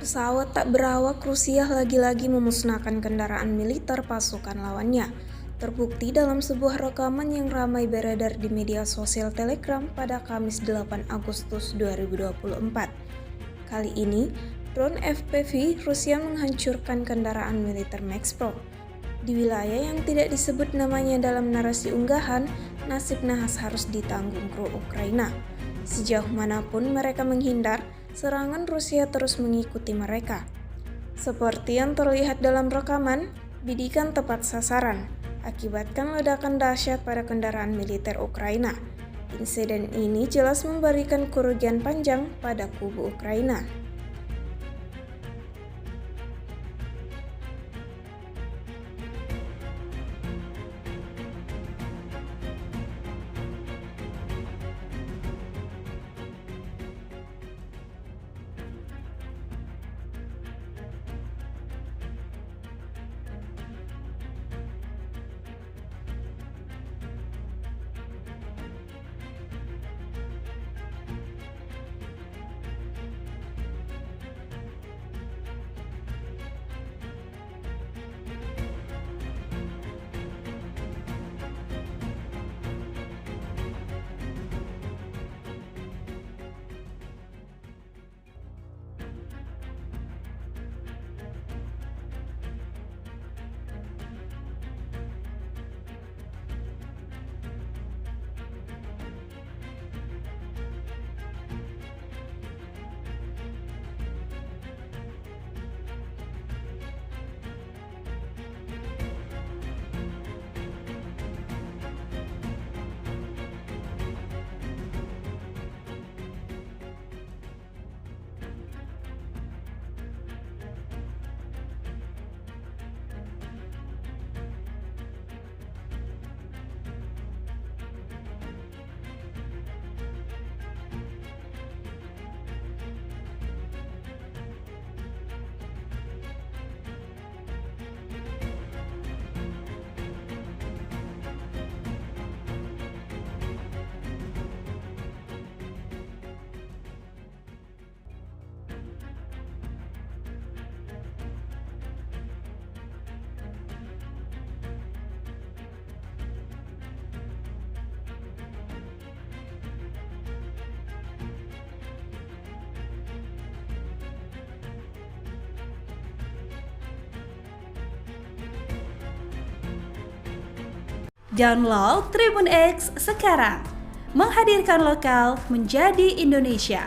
Pesawat tak berawak Rusia lagi-lagi memusnahkan kendaraan militer pasukan lawannya. Terbukti dalam sebuah rekaman yang ramai beredar di media sosial Telegram pada Kamis 8 Agustus 2024. Kali ini, drone FPV Rusia menghancurkan kendaraan militer Max Pro. Di wilayah yang tidak disebut namanya dalam narasi unggahan, nasib nahas harus ditanggung kru Ukraina. Sejauh manapun mereka menghindar, serangan Rusia terus mengikuti mereka. Seperti yang terlihat dalam rekaman, bidikan tepat sasaran, akibatkan ledakan dahsyat pada kendaraan militer Ukraina. Insiden ini jelas memberikan kerugian panjang pada kubu Ukraina. Download Tribun X sekarang, menghadirkan lokal menjadi Indonesia.